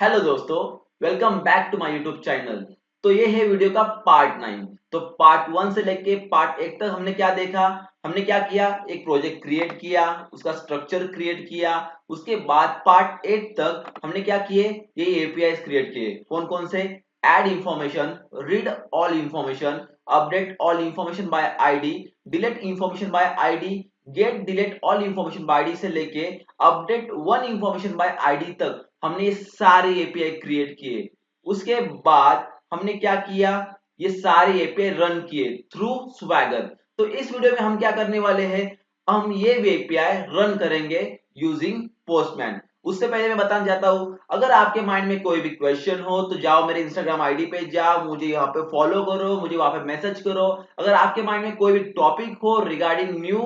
Hello दोस्तों, welcome back to my YouTube channel. तो ये है वीडियो का पार्ट 9। तो पार्ट 1 से लेके पार्ट 8 तक हमने क्या देखा, हमने क्या किया, एक प्रोजेक्ट क्रिएट किया, उसका स्ट्रक्चर क्रिएट किया। उसके बाद पार्ट 8 तक हमने क्या किए, ये एपीआईज क्रिएट किए। कौन कौन से? Add information, read all information, update all information by ID, delete information by ID, get delete all information by ID से लेके update one information by ID तक हमने ये सारे एपीआई क्रिएट किए। उसके बाद हमने क्या किया, ये सारे एपीआई रन किए थ्रू स्वैगर। तो इस वीडियो में हम क्या करने वाले हैं, हम ये एपीआई रन करेंगे यूजिंग पोस्टमैन। उससे पहले मैं बताना चाहता हूं, अगर आपके माइंड में कोई भी क्वेश्चन हो तो जाओ मेरे इंस्टाग्राम आईडी पे, जाओ मुझे यहाँ पे फॉलो करो, मुझे वहां पे मैसेज करो। अगर आपके माइंड में कोई भी टॉपिक हो रिगार्डिंग न्यू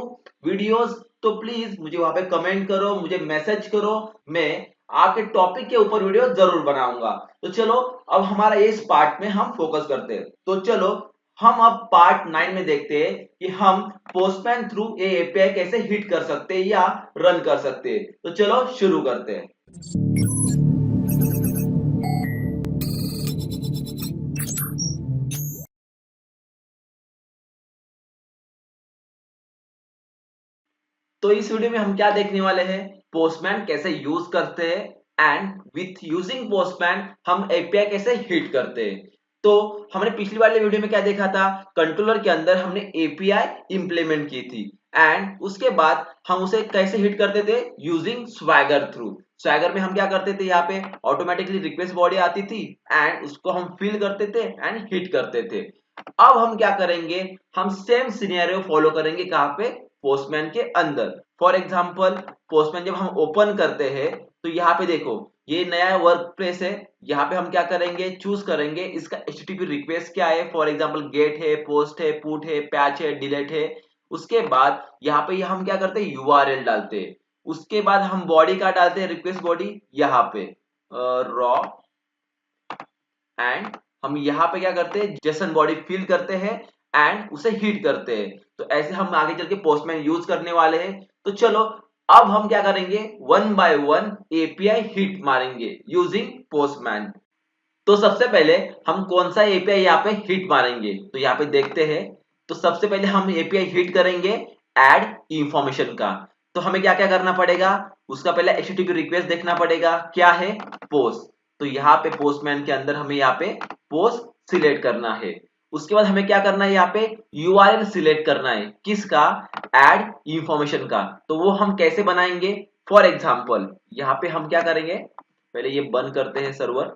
वीडियोस तो प्लीज मुझे वहां पे कमेंट करो, मुझे मैसेज करो। मैं आपके टॉपिक के ऊपर वीडियो जरूर बनाऊंगा। तो चलो अब हमारा इस पार्ट में हम फोकस करते हैं। तो चलो हम अब पार्ट 9 में देखते हैं कि हम पोस्टमैन थ्रू ये एपीआई कैसे हिट कर सकते हैं या रन कर सकते हैं। तो चलो शुरू करते हैं। तो इस वीडियो में हम क्या देखने वाले हैं, पोस्टमैन कैसे यूज करते हैं एंड विथ यूजिंग पोस्टमैन हम एपीआई कैसे हिट करते हैं। तो हमने पिछली वाले वीडियो में क्या देखा था, कंट्रोलर के अंदर हमने एपीआई इंप्लीमेंट की थी एंड उसके बाद हम उसे कैसे हिट करते थे, यूजिंग स्वैगर थ्रू। स्वैगर में हम क्या करते थे, यहाँ पे ऑटोमेटिकली रिक्वेस्ट बॉडी आती थी एंड उसको हम फिल करते थे एंड हिट करते थे। अब हम क्या करेंगे, हम सेम सिनेरियो फॉलो करेंगे कहां पे, पोस्टमैन के अंदर। फॉर एग्जांपल पोस्टमैन जब हम ओपन करते हैं तो यहाँ पे देखो ये नया वर्क प्लेस है। यहाँ पे हम क्या करेंगे, चूज करेंगे इसका एचटीटीपी रिक्वेस्ट क्या है। फॉर एग्जांपल गेट है, पोस्ट है, पुट है, पैच है, डिलीट है। उसके बाद यहाँ पे हम क्या करते हैं, यूआरएल डालते हैं। उसके बाद हम बॉडी का डालते हैं, रिक्वेस्ट बॉडी यहाँ पे रॉ एंड हम यहाँ पे क्या करते हैं, जेसन बॉडी फिल करते हैं एंड उसे हिट करते हैं। तो ऐसे हम आगे चल के पोस्टमैन यूज करने वाले हैं। तो चलो अब हम क्या करेंगे, one by one API hit मारेंगे यूजिंग पोस्टमैन। तो सबसे पहले हम कौन सा एपीआई यहाँ पे हिट मारेंगे, तो यहाँ पे देखते हैं। तो सबसे पहले हम एपीआई हिट करेंगे ऐड इंफॉर्मेशन का। तो हमें क्या क्या करना पड़ेगा, उसका पहले एचटीटीपी रिक्वेस्ट देखना पड़ेगा, क्या है, पोस्ट। तो यहाँ पे पोस्टमैन के अंदर हमें यहाँ पे पोस्ट सिलेक्ट करना है। उसके बाद हमें क्या करना है, यहाँ पे यूआरएल सिलेक्ट करना है, किसका, ऐड इंफॉर्मेशन का। तो वो हम कैसे बनाएंगे, फॉर एग्जाम्पल यहाँ पे हम क्या करेंगे, पहले ये बंद करते हैं सर्वर।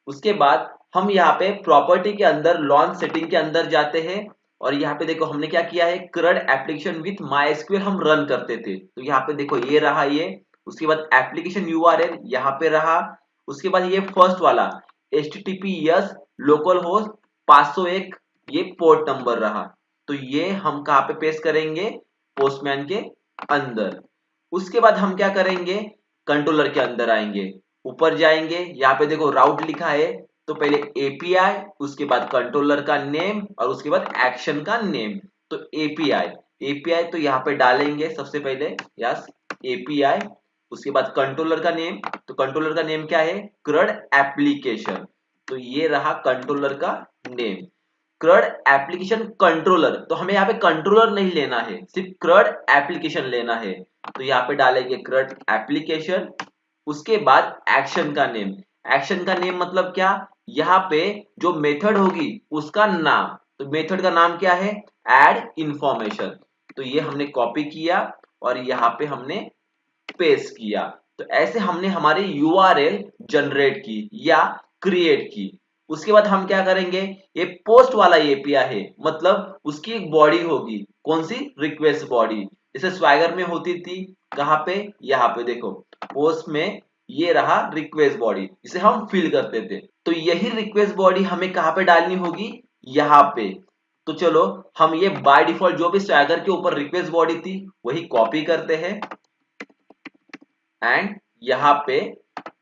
उसके बाद हम यहाँ पे प्रॉपर्टी के अंदर लॉन्च सेटिंग के अंदर जाते हैं और यहाँ पे देखो हमने क्या किया है, CRUD एप्लीकेशन विथ MySQL हम रन करते थे। तो यहाँ पे देखो ये रहा ये। उसके बाद एप्लीकेशन यूआरएल यहाँ पे रहा। उसके बाद ये फर्स्ट वाला HTTPS लोकल होस्ट 501 ये पोर्ट नंबर रहा। तो ये हम कहाँ पे पेस्ट करेंगे, पोस्टमैन के अंदर। उसके बाद हम क्या करेंगे, कंट्रोलर के अंदर आएंगे, ऊपर जाएंगे, यहाँ पे देखो राउट लिखा है। तो पहले एपीआई, उसके बाद कंट्रोलर का नेम और उसके बाद एक्शन का नेम। तो एपीआई, एपीआई तो यहाँ पे डालेंगे सबसे पहले, यस एपीआई। उसके बाद कंट्रोलर का नेम, तो कंट्रोलर का नेम क्या है, CRUD एप्लीकेशन। तो ये रहा कंट्रोलर का नेम, CRUD एप्लीकेशन कंट्रोलर। तो हमें यहाँ पे कंट्रोलर नहीं लेना है, सिर्फ CRUD एप्लीकेशन लेना है। तो यहाँ पे डालेंगे CRUD एप्लीकेशन। उसके बाद एक्शन का नेम, एक्शन का नेम मतलब क्या, यहाँ पे जो मेथड होगी उसका नाम। तो मेथड का नाम क्या है, ऐड इंफॉर्मेशन। तो ये हमने कॉपी किया और यहाँ पे हमने पेस्ट किया। तो ऐसे हमने हमारी यूआरएल जनरेट की या क्रिएट की। उसके बाद हम क्या करेंगे, ये पोस्ट वाला एपीआई है, मतलब उसकी एक बॉडी होगी, कौन सी, रिक्वेस्ट बॉडी। जैसे स्वैगर में होती थी, कहां पे, यहाँ पे देखो पोस्ट में ये रहा रिक्वेस्ट बॉडी जिसे हम फिल करते थे। तो यही रिक्वेस्ट बॉडी हमें कहां पे डालनी होगी, यहाँ पे। तो चलो हम ये बाय डिफॉल्ट जो भी स्वैगर के ऊपर रिक्वेस्ट बॉडी थी वही कॉपी करते हैं एंड यहाँ पे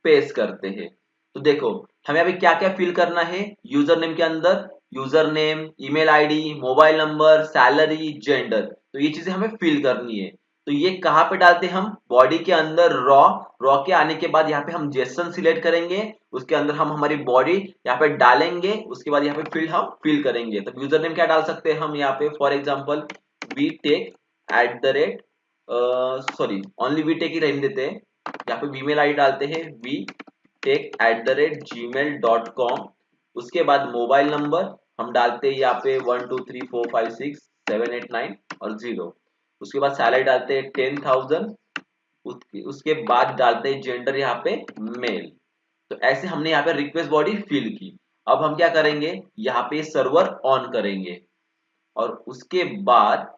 पेस्ट करते हैं। तो देखो हमें अभी क्या क्या फिल करना है, यूजर नेम के अंदर user name, email ID, mobile number, salary, gender. तो ये चीजें हमें फिल करनी है। तो ये कहाँ पे डालते हैं हम, बॉडी के अंदर रॉ के आने के बाद यहाँ पे हम जेसन सिलेक्ट करेंगे, उसके अंदर हम हमारी बॉडी यहाँ पे डालेंगे, उसके बाद यहाँ पे फील्ड हम फिल करेंगे। तो यूजर नेम क्या डाल सकते हैं हम यहाँ पे, for example we take at the rate, sorry only we take ही रहने देते हैं, यहाँ पे ईमेल आई डालते हैं we take at the rate gmail.com। उसके बाद मोबाइल नंबर हम डालते हैं यहाँ पे 1 2 3 4 5 6 7 8 9 और 0। उसके बाद सैलरी डालते हैं 10,000। उसके बाद डालते हैं जेंडर यहाँ पे मेल। तो ऐसे हमने यहाँ पे रिक्वेस्ट बॉडी फिल की। अब हम क्या करेंगे, यहाँ पे सर्वर ऑन करेंगे और उसके बाद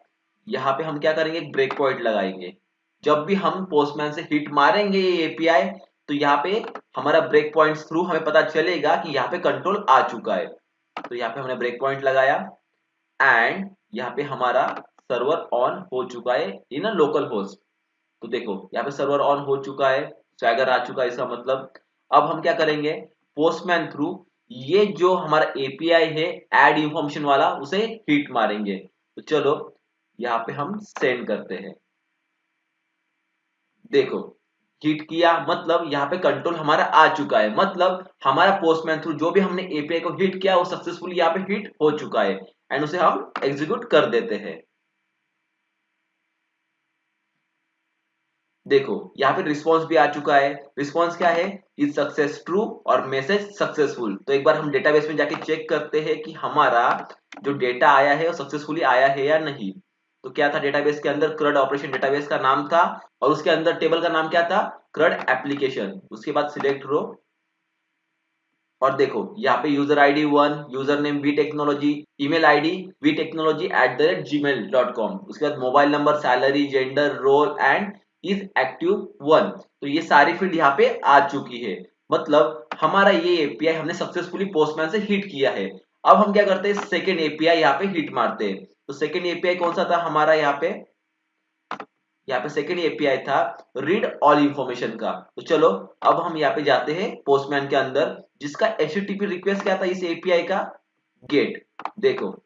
यहाँ पे हम क्या करेंगे, ब्रेक पॉइंट लगाएंगे। जब भी हम पोस्टमैन से हिट मारेंगे ये एपीआई, तो यहाँ पे हमारा ब्रेक पॉइंट थ्रू हमें पता चलेगा कि यहाँ पे कंट्रोल आ चुका है। तो यहाँ पे हमने ब्रेक पॉइंट लगाया एंड यहाँ पे हमारा सर्वर ऑन हो चुका है इन अ लोकल होस्ट। तो देखो यहाँ पे सर्वर ऑन हो चुका है, स्वैगर आ चुका है, इसका मतलब अब हम क्या करेंगे, पोस्टमैन थ्रू ये जो हमारा एपीआई है ऐड इंफॉर्मेशन वाला, उसे हिट मारेंगे। तो चलो यहाँ पे हम सेंड करते हैं। देखो हिट किया, मतलब यहाँ पे कंट्रोल हमारा आ चुका है, मतलब हमारा पोस्टमैन थ्रू जो भी हमने एपीआई को हिट किया वो सक्सेसफुली यहाँ पे हिट हो चुका है एंड उसे हम एग्जीक्यूट कर देते हैं। देखो यहाँ पे रिस्पॉन्स भी आ चुका है। रिस्पॉन्स क्या है, इज सक्सेस ट्रू और मैसेज सक्सेसफुल। तो एक बार हम डेटाबेस में जाके चेक करते हैं कि हमारा जो डेटा आया है वो सक्सेसफुली आया है या नहीं। तो क्या था डेटाबेस के अंदर, क्रड ऑपरेशन डेटाबेस का नाम था और उसके अंदर टेबल का नाम क्या था, क्रड एप्लीकेशन। उसके बाद सिलेक्ट रो और देखो यहाँ पे user ID 1, user name V technology, email ID vtechnology@gmail.com। उसके बाद mobile number, salary, gender, role and is active 1। तो ये सारी फील्ड यहाँ पे आ चुकी है, मतलब हमारा ये एपीआई हमने सक्सेसफुली पोस्टमैन से हिट किया है। अब हम क्या करते हैं, सेकेंड एपीआई यहाँ पे हिट मारते हैं। तो सेकेंड एपीआई कौन सा था हमारा, यहाँ पे सेकेंड एपीआई था रीड ऑल इंफॉर्मेशन का। तो चलो अब हम यहाँ पे जाते हैं पोस्टमैन के अंदर, जिसका एचटीटीपी रिक्वेस्ट क्या था इस एपीआई का, गेट। देखो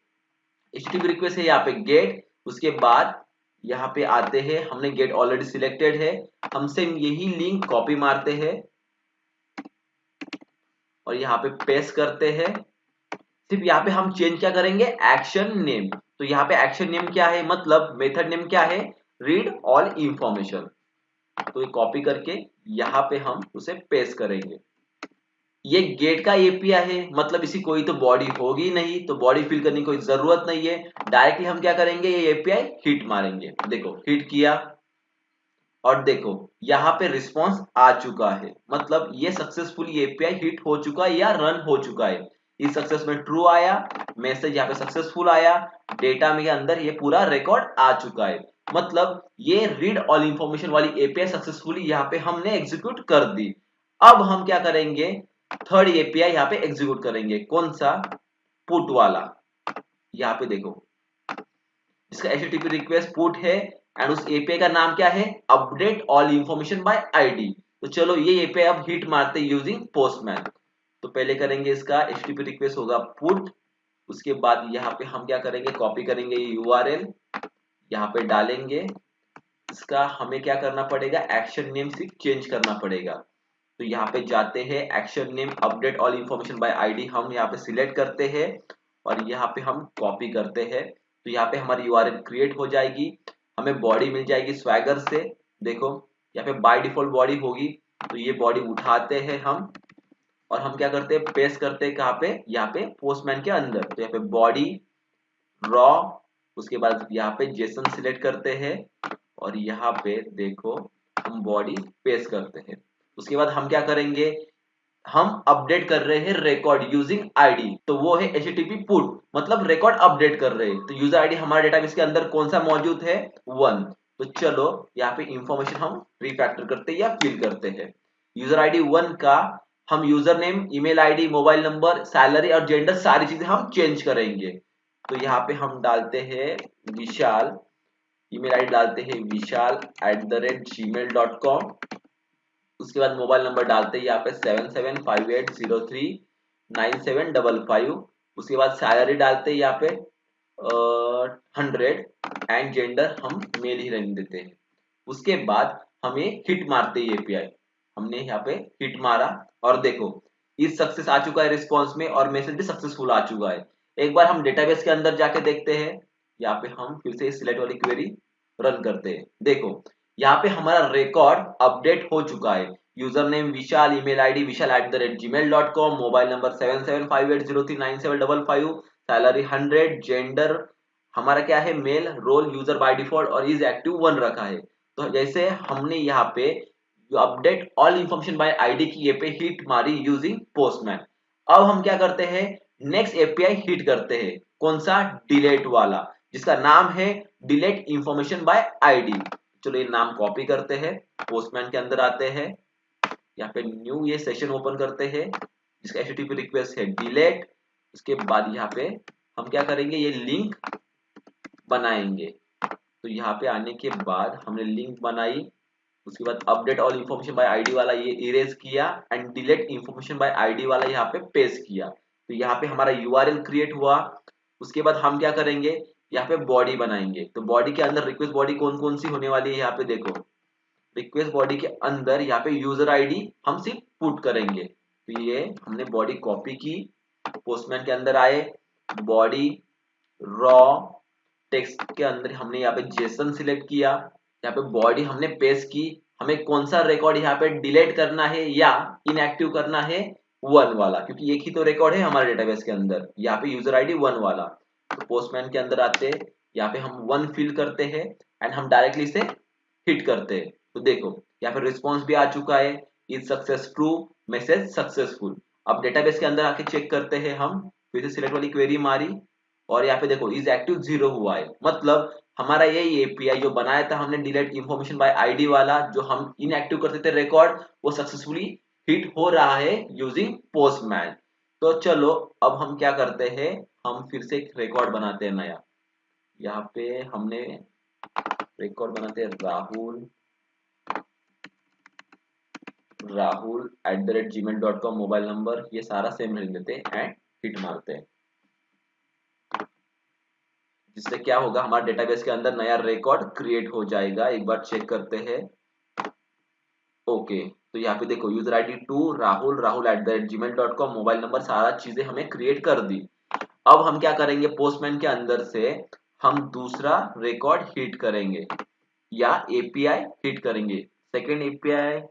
एचटीटीपी रिक्वेस्ट है यहाँ पे गेट। उसके बाद यहाँ पे आते हैं, हमने गेट ऑलरेडी सिलेक्टेड है, हमसे यही लिंक कॉपी मारते हैं और यहाँ पे पेस्ट करते हैं। सिर्फ यहाँ पे हम चेंज क्या करेंगे, एक्शन नेम। तो यहाँ पे एक्शन नेम क्या है, मतलब मेथड नेम क्या है, रीड ऑल इंफॉर्मेशन। तो ये कॉपी करके यहाँ पे हम उसे पेस्ट करेंगे। ये गेट का एपीआई है, मतलब इसी कोई तो बॉडी होगी नहीं, तो बॉडी फिल करने की कोई जरूरत नहीं है। डायरेक्टली हम क्या करेंगे, ये एपीआई हिट मारेंगे। देखो हिट किया और देखो यहाँ पे रिस्पॉन्स आ चुका है, मतलब ये सक्सेसफुली एपीआई हिट हो चुका है या रन हो चुका है। इस सक्सेस में ट्रू आया, मैसेज यहाँ पे सक्सेसफुल आया, डेटा में के अंदर ये पूरा रिकॉर्ड आ चुका है। मतलब ये रीड ऑल इंफॉर्मेशन वाली एपीआई सक्सेसफुली यहाँ पे हमने एग्जीक्यूट कर दी। अब हम क्या करेंगे, थर्ड एपीआई यहाँ पे एग्जीक्यूट करेंगे, कौन सा, पुट वाला। यहाँ पे देखो इसका एचटीटीपी रिक्वेस्ट पुट है एंड उस एपीआई का नाम क्या है, update all information by ID. तो चलो ये एपीआई अब हिट मारते यूजिंग पोस्टमैन। तो पहले करेंगे इसका एचटीटीपी रिक्वेस्ट होगा पुट। उसके बाद यहाँ पे हम क्या करेंगे, कॉपी करेंगे यूआरएल, यहाँ पे डालेंगे। इसका हमें क्या करना पड़ेगा, एक्शन नेम सिर्फ चेंज करना पड़ेगा। तो यहाँ पे जाते हैं, action name update all information by ID हम यहाँ पे सिलेक्ट करते हैं और यहाँ पे हम कॉपी करते हैं। तो यहाँ पे हमारी यूआरएल क्रिएट हो जाएगी, हमें बॉडी मिल जाएगी स्वैगर से। देखो यहाँ पे बाय डिफॉल्ट बॉडी होगी, तो ये बॉडी उठाते हैं हम और हम क्या करते हैं, पेस्ट करते हैं कहाँ पे, यहाँ पे पोस्टमैन के अंदर। तो यहाँ पे बॉडी रॉ, उसके बाद यहाँ पे जेसन सिलेक्ट करते हैं और यहाँ पे देखो हम बॉडी पेस्ट करते हैं। उसके बाद हम क्या करेंगे, हम अपडेट कर रहे हैं रिकॉर्ड यूजिंग आईडी। तो वो है एचटीटीपी पुट, मतलब रिकॉर्ड अपडेट कर रहे हैं। तो यूजर आईडी हमारे डेटाबेस के अंदर कौन सा मौजूद है, 1। तो चलो यहाँ पे इंफॉर्मेशन हम रिफैक्टर करते हैं या फिल करते हैं। यूजर आईडी 1 का हम user name, email ID, mobile number, salary और जेंडर सारी चीजें हम चेंज करेंगे। तो यहाँ पे हम डालते हैं विशाल, ईमेल आईडी डालते हैं vishal@gmail.com। उसके बाद मोबाइल नंबर डालते हैं यहाँ पे 7758039755। उसके बाद सैलरी डालते हैं यहाँ पे 100 एंड जेंडर हम मेल ही रहने देते हैं। उसके बाद हमें हिट मारते ही एपीआई, हमने यहाँ पे हिट मारा और देखो इस सक्सेस आ चुका है रिस्पॉन्स में और मैसेज भी सक्सेसफुल आ चुका है। एक बार हम डेटाबेस के अंदर जाके देखते हैं, यहाँ पे हम फिर से सिलेक्ट वाली क्वेरी रन करते हैं। देखो यहाँ पे हमारा रिकॉर्ड अपडेट हो चुका है। User name Vishal, email ID vishal@gmail.com, mobile number 7758039755, salary 100, gender हमारा क्या है male, role user by default और इज एक्टिव 1 रखा है। तो जैसे हमने यहाँ पे update all information by ID की ये पे हिट मारी यूजिंग पोस्टमैन। अब हम क्या करते हैं, नेक्स्ट एपीआई हिट करते हैं, कौन सा, डिलीट वाला, जिसका नाम है डिलीट इंफॉर्मेशन बाय आईडी। चलो ये नाम कॉपी करते हैं, पोस्टमैन के अंदर आते हैं, यहाँ पे न्यू ये सेशन ओपन करते हैं जिसका एचटीटीपी रिक्वेस्ट है डिलीट। उसके बाद यहाँ पे हम क्या करेंगे, ये लिंक बनाएंगे। तो यहाँ पे आने के बाद हमने लिंक बनाई, उसके बाद update all information by ID वाला ये इरेज किया and delete information by ID वाला यहाँ पे पेस्ट किया। तो यहाँ पे हमारा यूआरएल क्रिएट हुआ। उसके बाद हम क्या करेंगे, यहाँ पे बॉडी बनाएंगे। तो बॉडी के अंदर रिक्वेस्ट बॉडी कौन कौन सी होने वाली है, यहाँ पे देखो रिक्वेस्ट बॉडी के अंदर यहाँ पे यूजर आईडी हम सिर्फ पुट करेंगे। तो ये हमने बॉडी कॉपी की, पोस्टमैन के अंदर आए, बॉडी रॉ टेक्स्ट के अंदर हमने यहाँ पे जेसन सिलेक्ट किया, यहाँ पे बॉडी हमने पेस्ट की। हमें कौन सा रिकॉर्ड यहाँ पे डिलीट करना है या इनएक्टिव करना है, 1 वाला, क्योंकि एक ही तो रिकॉर्ड है हमारे डेटाबेस के अंदर, यहाँ पे यूजर आईडी 1 वाला। तो पोस्टमैन के अंदर आते हैं, यहाँ पे हम 1 फिल करते हैं एंड हम डायरेक्टली इसे हिट करते हैं। तो देखो यहाँ पे रिस्पॉन्स भी आ चुका है, is success true, message successful. अब डेटाबेस के अंदर आके चेक करते हैं, हम फिर से सिलेक्ट वाली क्वेरी मारी और यहाँ पे देखो इज एक्टिव 0 हुआ है। मतलब हमारा यही एपीआई जो बनाया था हमने डिलीट इंफॉर्मेशन बाय आईडी वाला, जो हम इनएक्टिव करते थे रिकॉर्ड, वो सक्सेसफुली हिट हो रहा है यूजिंग पोस्टमैन। तो चलो अब हम क्या करते हैं, हम फिर से एक रिकॉर्ड बनाते हैं नया। यहाँ पे हमने रिकॉर्ड बनाते हैं राहुल@gmail.com, मोबाइल नंबर ये सारा सेम रख देते हैं एंड हिट मारते हैं, जिससे क्या होगा हमारे डेटाबेस के अंदर नया रिकॉर्ड क्रिएट हो जाएगा। एक बार चेक करते हैं। ओके, तो यहाँ पे देखो यूजर आईडी 2 राहुल@gmail.com, मोबाइल नंबर सारा चीजें हमें क्रिएट कर दी। अब हम क्या करेंगे, पोस्टमैन के अंदर से हम दूसरा रिकॉर्ड हिट करेंगे या एपीआई हिट करेंगे। सेकेंड एपीआई,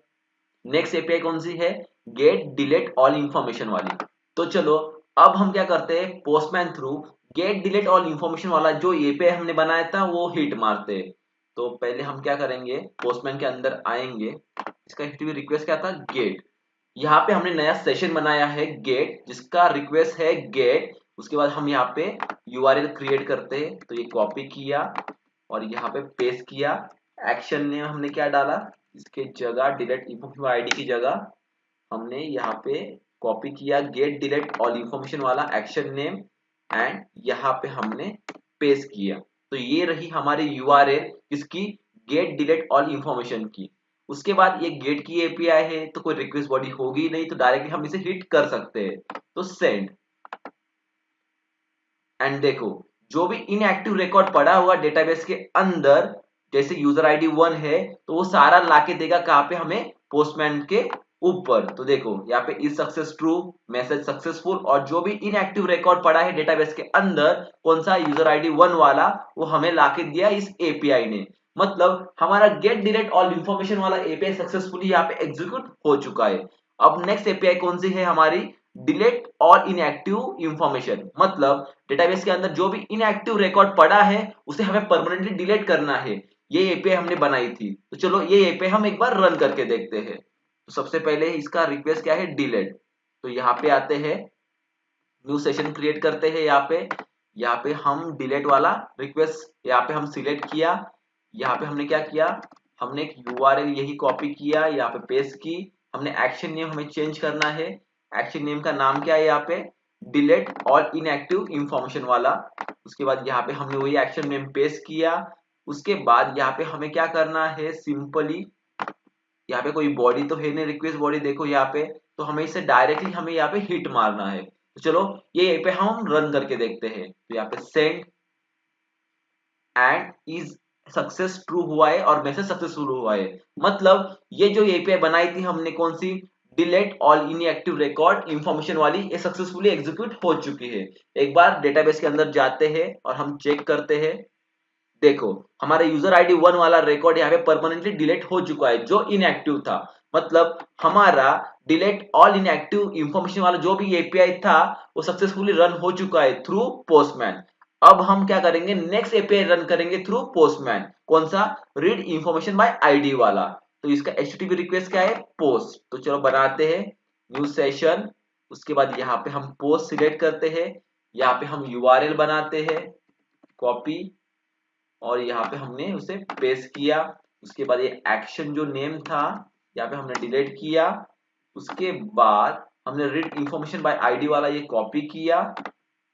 नेक्स्ट एपीआई कौन सी है, गेट डिलीट ऑल इंफॉर्मेशन वाली। तो चलो अब हम क्या करते हैं, Postman through get delete all information वाला जो एपीआई हमने बनाया था वो हिट मारते हैं। तो पहले हम क्या करेंगे, पोस्टमैन के अंदर आएंगे, इसका एचटीटीपी रिक्वेस्ट क्या था, गेट। यहाँ पे हमने नया सेशन बनाया है गेट, जिसका रिक्वेस्ट है गेट। उसके बाद हम यहाँ पे यूआरएल क्रिएट करते हैं। तो ये कॉपी किया और यहाँ पे पेस्ट किया। एक्शन नेम हमने क्या डाला, इसके जगह डिलीट इंफॉर्मेशन आईडी की जगह हमने यहाँ पे कॉपी किया गेट डिलीट ऑल इंफॉर्मेशन वाला एक्शन नेम एंड यहाँ पे हमने पेस्ट किया। तो ये रही हमारी यूआरएल इसकी, गेट डिलीट ऑल इंफॉर्मेशन की। उसके बाद ये गेट की एपीआई है तो कोई रिक्वेस्ट बॉडी होगी नहीं, तो डायरेक्टली हम इसे हिट कर सकते हैं। तो सेंड एंड देखो जो भी इनएक्टिव रिकॉर्ड पड़ा हुआ डेटाबेस के अंदर, जैसे यूजर आईडी 1 है तो वो सारा लाके देगा कहाँ पे, हमें पोस्टमैन के ऊपर। तो देखो यहाँ पे is success true, message successful, और जो भी इनएक्टिव रिकॉर्ड पड़ा है डेटाबेस के अंदर कौन सा, यूजर आईडी 1 वाला, वो हमें लाके दिया इस एपीआई ने। मतलब हमारा गेट डिलीट ऑल इंफॉर्मेशन वाला एपीआई सक्सेसफुली यहाँ पे एग्जीक्यूट हो चुका है। अब नेक्स्ट एपीआई कौन सी है हमारी, डिलीट ऑल इनएक्टिव इंफॉर्मेशन। मतलब डेटाबेस के अंदर जो भी इनएक्टिव रिकॉर्ड पड़ा है उसे हमें परमानेंटली डिलीट करना है। ये एपीआई हमने बनाई थी। तो चलो ये एपीआई हम एक बार रन करके देखते हैं। तो सबसे पहले इसका रिक्वेस्ट क्या है, डिलीट। तो यहाँ पे आते हैं, न्यू सेशन क्रिएट करते हैं। यहाँ पे हम डिलीट वाला रिक्वेस्ट यहाँ पे हम सिलेक्ट किया। यहाँ पे हमने क्या किया, हमने एक यूआरएल यही कॉपी किया, यहाँ पे पेस्ट की। हमने एक्शन नेम हमें चेंज करना है। एक्शन नेम का नाम क्या है, यहाँ पे डिलीट ऑल इनएक्टिव इंफॉर्मेशन वाला। उसके बाद यहाँ पे हमने वही एक्शन नेम पेस्ट किया। उसके बाद यहाँ पे हमें क्या करना है, सिंपली यहाँ पे कोई बॉडी तो है नहीं, रिक्वेस्ट बॉडी देखो यहाँ पे, तो हमें इसे डायरेक्टली हमें यहाँ पे हिट मारना है। तो चलो ये पे हम रन करके देखते हैं। तो यहाँ पे send and is success true हुआ है और मैसेज सक्सेसफुल हुआ है। मतलब ये जो एपीआई बनाई थी हमने कौन सी, delete all inactive record information वाली, ये सक्सेसफुली एग्जीक्यूट हो चुकी है। एक बार डेटाबेस के अंदर जाते हैं और हम चेक करते हैं। देखो हमारा यूजर आईडी 1 वाला रिकॉर्ड यहाँ पे परमानेंटली डिलीट हो चुका है जो इनएक्टिव था। मतलब हमारा डिलीट ऑल इनएक्टिव इंफॉर्मेशन वाला जो भी एपीआई था वो सक्सेसफुली रन हो चुका है थ्रू पोस्टमैन। अब हम क्या करेंगे, नेक्स्ट एपीआई रन करेंगे थ्रू पोस्टमैन। कौन सा, रीड इंफॉर्मेशन बाय आईडी वाला। तो इसका एचटीटीपी रिक्वेस्ट क्या है, पोस्ट। तो चलो बनाते हैं न्यू सेशन। उसके बाद यहाँ पे हम पोस्ट सिलेक्ट करते हैं, यहाँ पे हम यूआरएल बनाते हैं, कॉपी, और यहाँ पे हमने उसे पेस्ट किया। उसके बाद ये एक्शन जो नेम था यहाँ पे हमने डिलीट किया। उसके बाद हमने रीड इंफॉर्मेशन बाय आईडी वाला ये कॉपी किया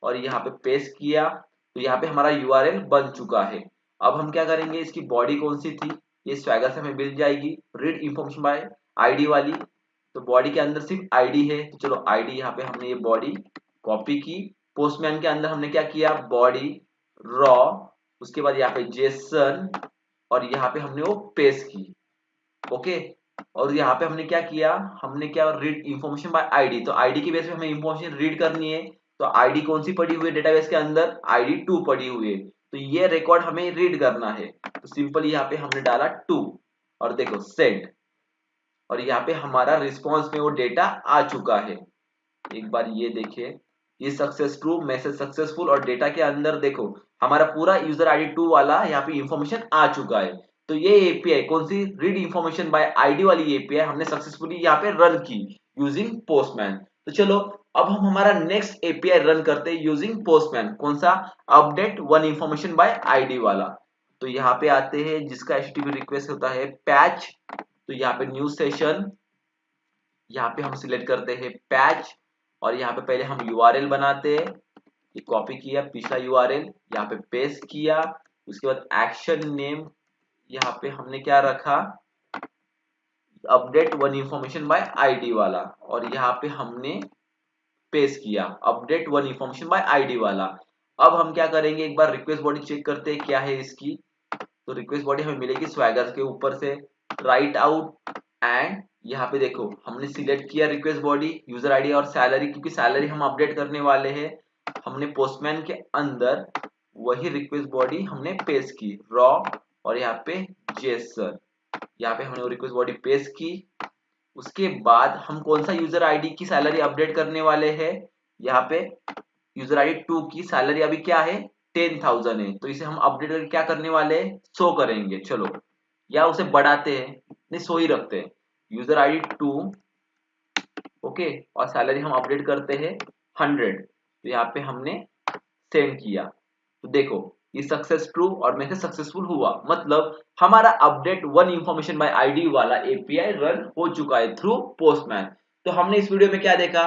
और यहाँ पे पेस्ट किया। तो यहाँ पे हमारा यूआरएल बन चुका है। अब हम क्या करेंगे, इसकी बॉडी कौन सी थी, ये स्वैगर से हमें मिल जाएगी, रीड इंफॉर्मेशन बाय आईडी वाली। तो बॉडी के अंदर सिर्फ आईडी है, तो चलो आईडी यहाँ पे हमने ये बॉडी कॉपी की। पोस्टमैन के अंदर हमने क्या किया, बॉडी रॉ, उसके बाद यहाँ पे जेसन, और यहाँ पे हमने वो पेस्ट की। ओके, और यहाँ पे हमने क्या किया, हमने क्या रीड इंफॉर्मेशन बाय आईडी। तो आईडी की बेस पे हमें इंफॉर्मेशन रीड करनी है। तो आईडी कौन सी पड़ी हुई है डेटाबेस के अंदर, आईडी 2 पड़ी हुई है। तो ये रिकॉर्ड हमें रीड करना है। तो सिंपल यहाँ पे हमने डाला 2 और देखो सेंड, और यहाँ पे हमारा रिस्पॉन्स में वो डेटा आ चुका है। एक बार ये देखिए, ये सक्सेस ट्रू, मैसेज सक्सेसफुल, और डेटा के अंदर देखो हमारा पूरा यूजर आईडी 2 वाला यहाँ पे इंफॉर्मेशन आ चुका है। तो ये एपीआई कौन सी, रीड इंफॉर्मेशन बाय आईडी वाली एपीआई हमने सक्सेसफुली यहाँ पे रन की यूजिंग पोस्टमैन। तो चलो अब हम हमारा नेक्स्ट एपीआई रन करते हैं यूजिंग पोस्टमैन। कौन सा, update one information by ID वाला। तो यहाँ पे आते हैं, जिसका एचटीटीपी रिक्वेस्ट होता है पैच। तो यहाँ पे न्यू सेशन, यहाँ पे हम सिलेक्ट करते हैं पैच, और यहाँ पे पहले हम यूआरएल बनाते हैं। ये कॉपी किया पिछला यूआरएल, यहाँ पे पेस्ट किया। उसके बाद एक्शन नेम यहाँ पे हमने क्या रखा, update one information by ID वाला, और यहाँ पे हमने पेस्ट किया update one information by ID वाला। अब हम क्या करेंगे, एक बार रिक्वेस्ट बॉडी चेक करते हैं क्या है इसकी। तो रिक्वेस्ट बॉडी हमें मिलेगी स्वैगर के ऊपर से, राइट आउट, एंड यहाँ पे देखो हमने सिलेक्ट किया रिक्वेस्ट बॉडी, यूजर आईडी और सैलरी, क्योंकि सैलरी हम अपडेट करने वाले हैं। हमने पोस्टमैन के अंदर वही रिक्वेस्ट बॉडी हमने पेस्ट की रॉ, और यहाँ पे जेसन, यहाँ पे हमने वो रिक्वेस्ट बॉडी पेस्ट की। उसके बाद हम कौन सा यूजर आईडी की सैलरी अपडेट करने वाले हैं, यहाँ पे यूजर आईडी 2 की सैलरी अभी क्या है, 10,000 है। तो इसे हम अपडेट करके क्या करने वाले हैं, शो करेंगे। चलो, या उसे बढ़ाते हैं, नहीं सो ही रखते हैं, यूजर आईडी 2, ओके, और सैलरी हम अपडेट करते हैं 100। तो यहाँ पे हमने सेंड किया। तो देखो ये सक्सेस ट्रू और मैसेज सक्सेसफुल हुआ। मतलब हमारा update one information by ID वाला एपीआई रन हो चुका है थ्रू पोस्टमैन। तो हमने इस वीडियो में क्या देखा,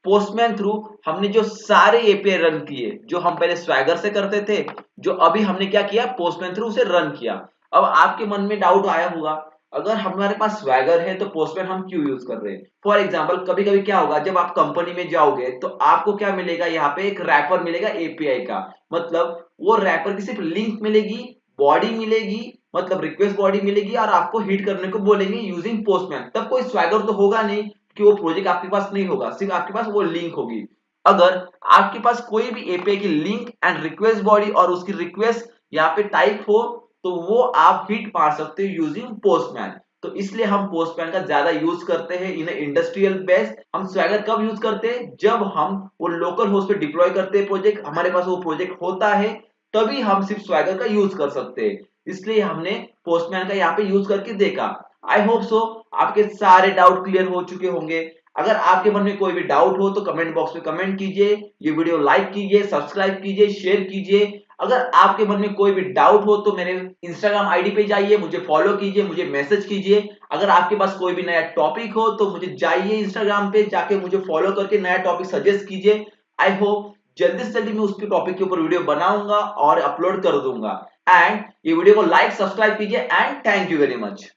पोस्टमैन थ्रू हमने जो सारे एपीआई रन किए, जो हम पहले स्वैगर से करते थे, जो अभी हमने क्या किया, पोस्टमैन थ्रू उसे रन किया। अब आपके मन में डाउट आया होगा, अगर हमारे पास स्वैगर है तो पोस्टमैन हम क्यों यूज कर रहे हैं। फॉर एग्जांपल कभी कभी क्या होगा, जब आप कंपनी में जाओगे तो आपको क्या मिलेगा, यहाँ पे एक रैपर मिलेगा एपीआई का। मतलब वो रैपर की सिर्फ लिंक मिलेगी, बॉडी मिलेगी, मतलब रिक्वेस्ट बॉडी मिलेगी, और आपको हिट करने को बोलेंगे यूजिंग पोस्टमैन। तब कोई स्वैगर तो होगा नहीं कि वो प्रोजेक्ट आपके पास नहीं होगा, सिर्फ आपके पास वो लिंक होगी। अगर आपके पास कोई भी एपीआई की लिंक एंड रिक्वेस्ट बॉडी और उसकी रिक्वेस्ट यहाँ पे टाइप हो, तो वो आप हिट मार सकते हो यूजिंग पोस्टमैन। तो इसलिए हम पोस्टमैन का ज्यादा यूज करते हैं इन इंडस्ट्रियल बेस। हम स्वैगर कब यूज करते हैं, जब हम वो लोकल होस्ट पे डिप्लॉय करते हैं प्रोजेक्ट, हमारे पास वो प्रोजेक्ट होता है, तभी हम सिर्फ स्वैगर का यूज कर सकते हैं। इसलिए हमने पोस्टमैन का यहाँ पे यूज करके देखा। आई होप सो आपके सारे डाउट क्लियर हो चुके होंगे। अगर आपके मन में कोई भी डाउट हो तो कमेंट बॉक्स में कमेंट कीजिए, ये वीडियो लाइक कीजिए, सब्सक्राइब कीजिए, शेयर कीजिए। अगर आपके मन में कोई भी डाउट हो तो मेरे इंस्टाग्राम आईडी पे जाइए, मुझे फॉलो कीजिए, मुझे मैसेज कीजिए। अगर आपके पास कोई भी नया टॉपिक हो तो मुझे जाइए इंस्टाग्राम पे, जाके मुझे फॉलो करके नया टॉपिक सजेस्ट कीजिए। आई होप जल्दी से जल्दी मैं उसके टॉपिक के ऊपर वीडियो बनाऊंगा और अपलोड कर दूंगा। एंड ये वीडियो को लाइक सब्सक्राइब कीजिए, and thank you very much.